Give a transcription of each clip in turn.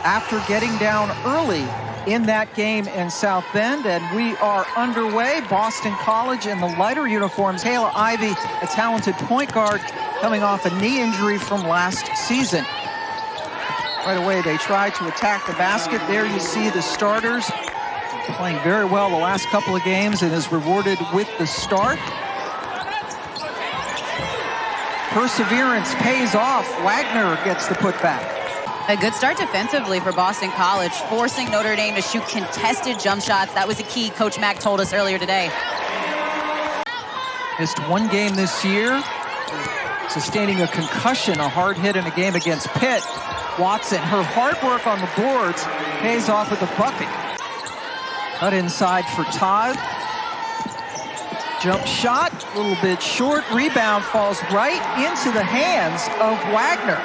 after getting down early in that game in South Bend. And we are underway. Boston College in the lighter uniforms. Kayla Ivey, a talented point guard, coming off a knee injury from last season. Right away, they try to attack the basket. There you see the starters playing very well the last couple of games and is rewarded with the start. Perseverance pays off. Waggoner gets the putback. A good start defensively for Boston College, forcing Notre Dame to shoot contested jump shots. That was a key, Coach Mack told us earlier today. Missed one game this year, sustaining a concussion, a hard hit in a game against Pitt. Watson, her hard work on the boards, pays off with a bucket. Cut inside for Todd. Jump shot, a little bit short. Rebound falls right into the hands of Waggoner.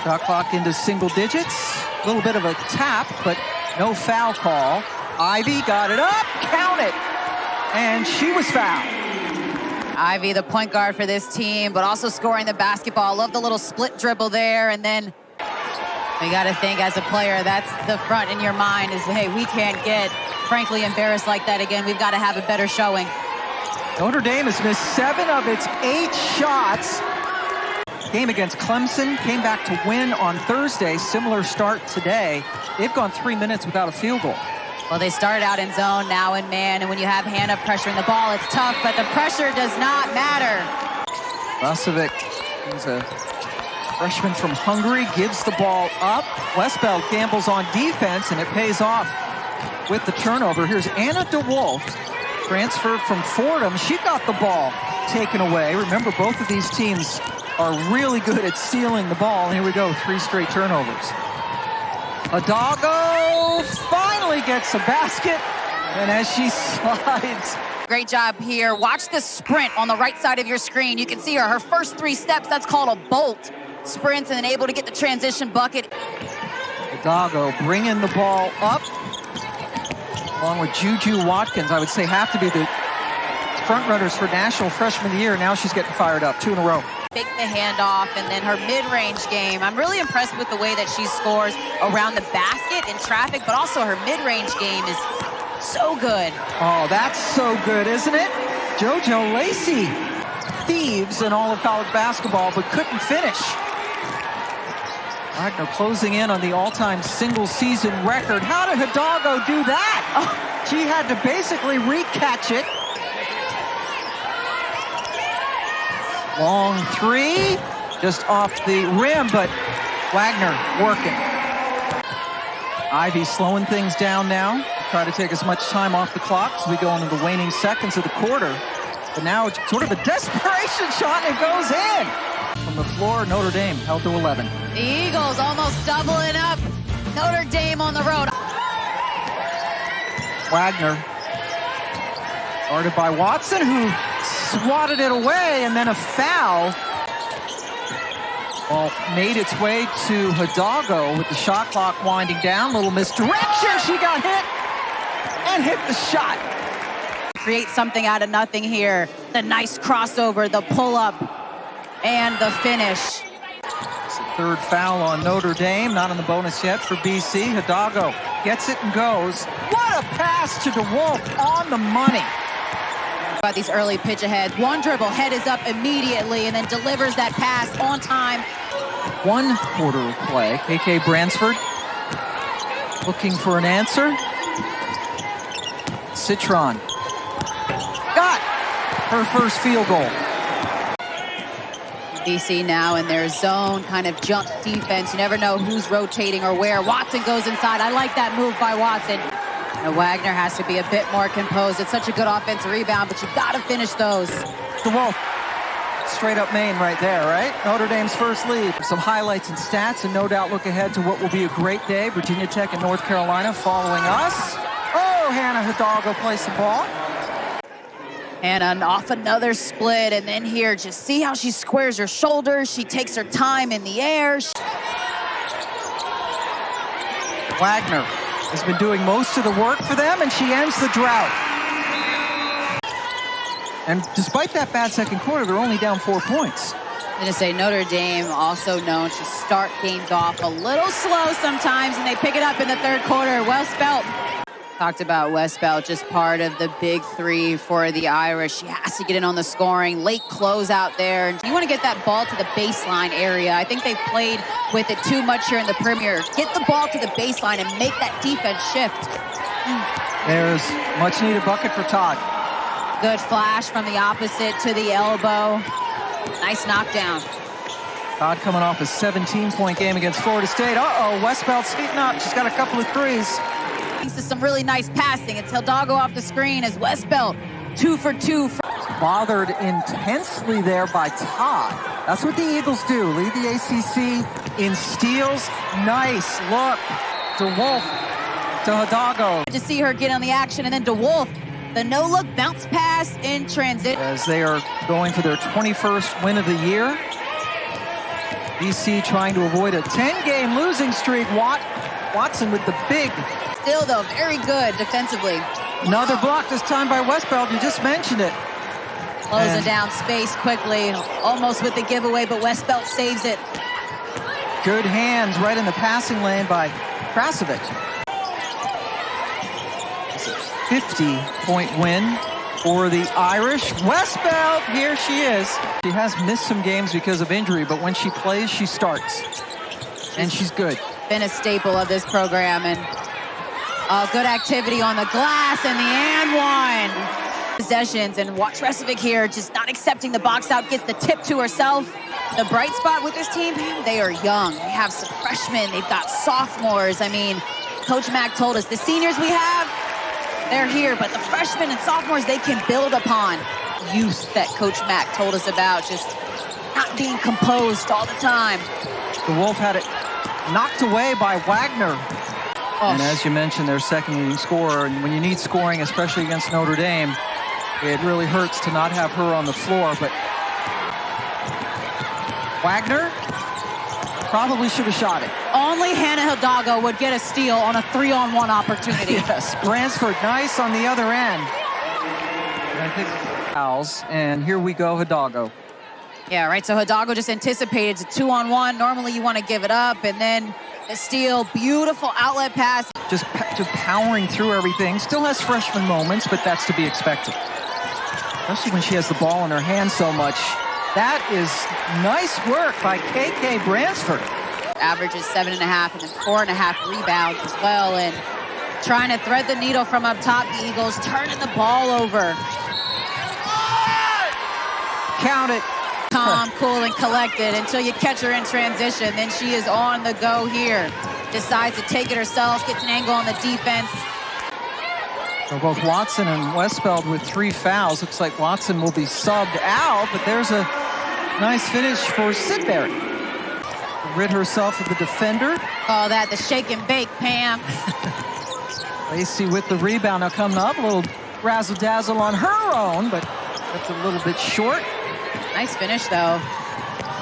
Shot clock into single digits. A little bit of a tap, but no foul call. Ivy got it up, count it. And she was fouled. Ivy, the point guard for this team, but also scoring the basketball. Love the little split dribble there. And then we got to think as a player, that's the front in your mind is, hey, we can't get, frankly, embarrassed like that again. We've got to have a better showing. Notre Dame has missed 7 of its 8 shots. Game against Clemson, came back to win on Thursday. Similar start today. They've gone 3 minutes without a field goal. Well, they started out in zone, now in man, and when you have Hannah pressuring the ball, it's tough, but the pressure does not matter. Vasovic, who's a freshman from Hungary, gives the ball up. Westbeld gambles on defense, and it pays off with the turnover. Here's Anna DeWolf, transferred from Fordham. She got the ball taken away. Remember, both of these teams are really good at stealing the ball. And here we go, 3 straight turnovers. Hidalgo finally gets a basket, and as she slides. Great job here. Watch the sprint on the right side of your screen. You can see her first 3 steps, that's called a bolt. Sprints and then able to get the transition bucket. Hidalgo bringing the ball up, along with Juju Watkins, I would say have to be the front runners for National Freshman of the Year. Now she's getting fired up, 2 in a row. Fake the handoff, and then her mid-range game. I'm really impressed with the way that she scores around the basket in traffic, but also her mid-range game is so good. Oh, that's so good, isn't it? JoJo Lacey, thieves in all of college basketball, but couldn't finish. Waggoner closing in on the all-time single-season record. How did Hidalgo do that? Oh, she had to basically re-catch it. Long 3, just off the rim, but Waggoner working. Ivy slowing things down now. Try to take as much time off the clock as we go into the waning seconds of the quarter. But now it's sort of a desperation shot, and it goes in. From the floor, Notre Dame held to 11. The Eagles almost doubling up. Notre Dame on the road. Waggoner, guarded by Watson, who swatted it away, and then a foul. Ball made its way to Hidalgo with the shot clock winding down. Little misdirection. She got hit and hit the shot. Create something out of nothing here. The nice crossover, the pull-up, and the finish. It's the 3rd foul on Notre Dame. Not on the bonus yet for BC. Hidalgo gets it and goes. What a pass to DeWolf on the money. About these early pitch aheads. One dribble, head is up immediately, and then delivers that pass on time. 1 quarter of play. KK Bransford looking for an answer. Citron got her first field goal. BC now in their zone kind of jump defense. You never know who's rotating or where. Watson goes inside. I like that move by Watson. And Waggoner has to be a bit more composed. It's such a good offensive rebound, but you've got to finish those. DeWolf, straight up Maine right there, right? Notre Dame's first lead. Some highlights and stats, and no doubt look ahead to what will be a great day. Virginia Tech and North Carolina following us. Oh, Hannah Hidalgo plays the ball. And off another split, and then here, just see how she squares her shoulders. She takes her time in the air. Waggoner has been doing most of the work for them, and she ends the drought. And despite that bad second quarter, they're only down 4 points. I'm going to say Notre Dame, also known to start games off a little slow sometimes, and they pick it up in the third quarter. Westbeld. Talked about Westbeld, just part of the big three for the Irish. She has to get in on the scoring. Late closeout there. You want to get that ball to the baseline area. I think they've played with it too much here in the Premier. Get the ball to the baseline and make that defense shift. There's much needed bucket for Todd. Good flash from the opposite to the elbow. Nice knockdown. Todd coming off a 17-point game against Florida State. Westbeld's heating up. She's got a couple of threes. This is some really nice passing. It's Hidalgo off the screen as Westbeld 2 for 2. Bothered intensely there by Todd. That's what the Eagles do. Lead the ACC in steals. Nice look. DeWolf to Hidalgo. To see her get on the action, and then DeWolf, the no-look bounce pass in transit. As they are going for their 21st win of the year. BC trying to avoid a 10-game losing streak. Watson with the big. Still, though, very good defensively. Another block, this time by Westbeld. You just mentioned it. Closing down space quickly, almost with the giveaway, but Westbeld saves it. Good hands right in the passing lane by Krasovic. It's a 50-point win for the Irish. Westbeld, here she is. She has missed some games because of injury, but when she plays, she starts. And she's good. Been a staple of this program, and good activity on the glass, and the and one. Possessions, and watch Krasovic here, just not accepting the box out, gets the tip to herself. The bright spot with this team, they are young. They have some freshmen, they've got sophomores. I mean, Coach Mack told us the seniors we have, they're here, but the freshmen and sophomores they can build upon. Youth that Coach Mack told us about, just not being composed all the time. The Wolf had it knocked away by Waggoner. And as you mentioned, their second leading scorer. And when you need scoring, especially against Notre Dame, it really hurts to not have her on the floor. But Waggoner probably should have shot it. Only Hannah Hidalgo would get a steal on a 3-on-1 opportunity. Yes, Bransford nice on the other end. And I think fouls, and here we go, Hidalgo. Yeah, right, so Hidalgo just anticipated it's a 2-on-1. Normally you want to give it up, and then a steal, beautiful outlet pass. Just powering through everything. Still has freshman moments, but that's to be expected. Especially when she has the ball in her hand so much. That is nice work by KK Bransford. Averages 7.5 and then 4.5 rebounds as well. And trying to thread the needle from up top, the Eagles turning the ball over. Count it. Calm, cool, and collected until you catch her in transition. Then she is on the go here. Decides to take it herself, gets an angle on the defense. So both Watson and Westbeld with 3 fouls. Looks like Watson will be subbed out, but there's a nice finish for Sidbury. Rid herself of the defender. Call that the shake and bake, Pam. Lacey with the rebound. Now coming up, a little razzle-dazzle on her own, but that's a little bit short. Nice finish, though.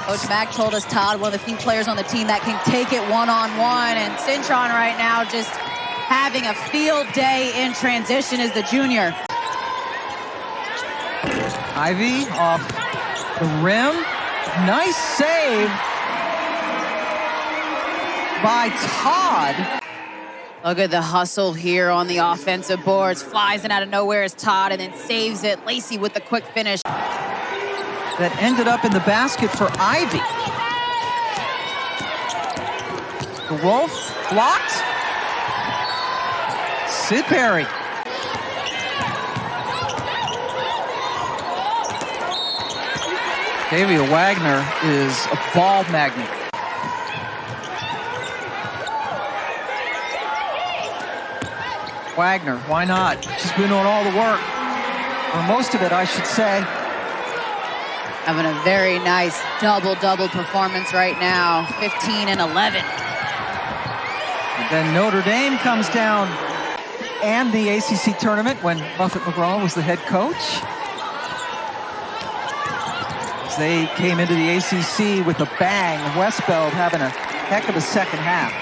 Coach Mack told us Todd, one of the few players on the team that can take it one-on-one, and Citron right now just having a field day in transition as the junior. Ivy off the rim. Nice save by Todd. Look at the hustle here on the offensive boards. Flies in out of nowhere is Todd and then saves it. Lacey with the quick finish. That ended up in the basket for Ivy. The Wolf blocked. Sidbury. Dontavia Waggoner is a ball magnet. Waggoner, why not? She's been doing all the work, or most of it, I should say. Having a very nice double-double performance right now, 15 and 11. And then Notre Dame comes down, and the ACC tournament when Buffett McGraw was the head coach. As they came into the ACC with a bang, Westbeld having a heck of a second half.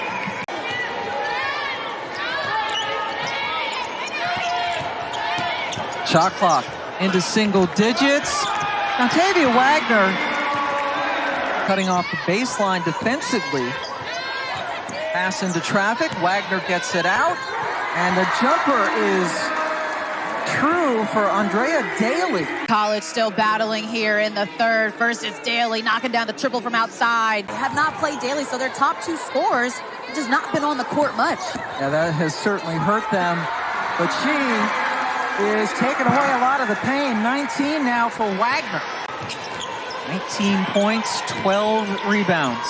Shot clock into single digits. Dontavia Waggoner cutting off the baseline defensively. Pass into traffic. Waggoner gets it out. And the jumper is true for Andrea Daly. College still battling here in the third. First it's Daly knocking down the triple from outside. They have not played Daly, so their top two scorers have just not been on the court much. Yeah, that has certainly hurt them. But she is taking away a lot of the pain. 19 now for Waggoner. 19 points, 12 rebounds.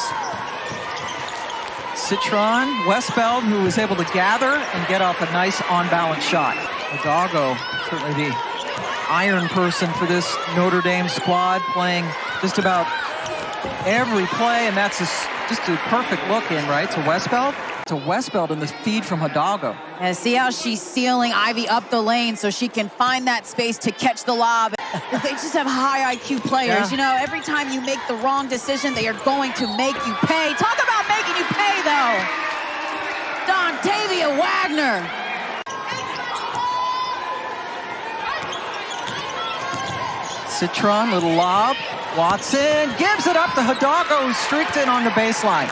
Citron, Westbeld, who was able to gather and get off a nice on-balance shot. Hidalgo, certainly the iron person for this Notre Dame squad, playing just about every play, and that's just a perfect look in, right, to Westbeld? To Westbeld in the feed from Hidalgo. And see how she's sealing Ivy up the lane so she can find that space to catch the lob. They just have high IQ players. Yeah. You know, every time you make the wrong decision, they are going to make you pay. Talk about making you pay, though. Dontavia Waggoner. Citron, little lob. Watson gives it up to Hidalgo, who streaked in on the baseline.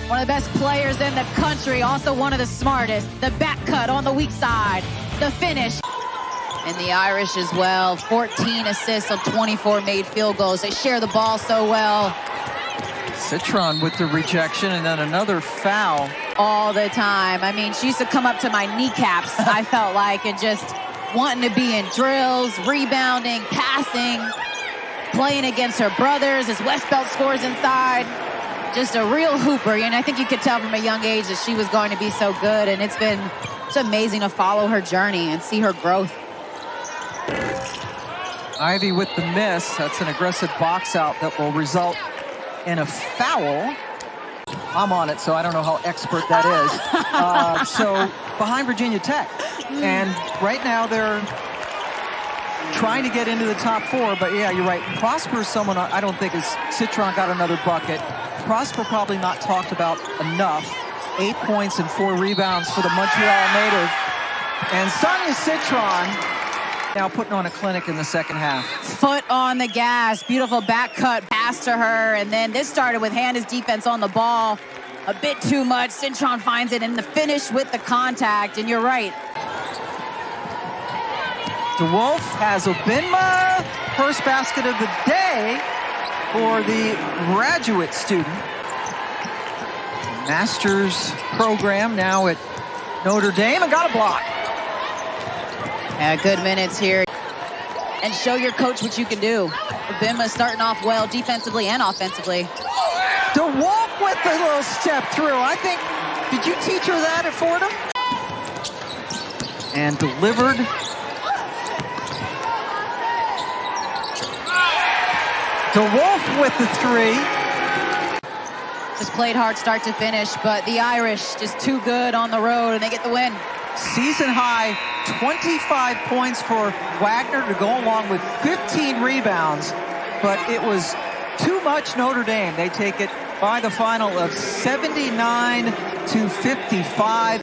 One of the best players in the country, also one of the smartest. The back cut on the weak side, the finish. And the Irish as well, 14 assists on 24 made field goals. They share the ball so well. Citron with the rejection and then another foul. All the time. I mean, she used to come up to my kneecaps, I felt like, and just wanting to be in drills, rebounding, passing, playing against her brothers as Westbeld scores inside. Just a real hooper, and I think you could tell from a young age that she was going to be so good, and it's amazing to follow her journey and see her growth. Ivy with the miss. That's an aggressive box out that will result in a foul. I'm on it, so I don't know how expert that is. So behind Virginia Tech, and right now they're trying to get into the top four, but yeah, you're right. Prosper is someone I don't think is. Citron got another bucket. Prosper probably not talked about enough. 8 points and 4 rebounds for the Montreal native. And Sonia Citron now putting on a clinic in the second half. Foot on the gas, beautiful back cut pass to her, and then this started with Hannah's defense on the ball. A bit too much. Citron finds it in the finish with the contact, and you're right. DeWolf has Obinma, first basket of the day for the graduate student. Master's program now at Notre Dame, and got a block. Yeah, good minutes here. And show your coach what you can do. Obinma starting off well defensively and offensively. DeWolf with the little step through. I think, did you teach her that at Fordham? And delivered. DeWolf with the three. Just played hard start to finish, but the Irish just too good on the road, and they get the win. Season high 25 points for Waggoner to go along with 15 rebounds, but it was too much Notre Dame. They take it by the final of 79-55.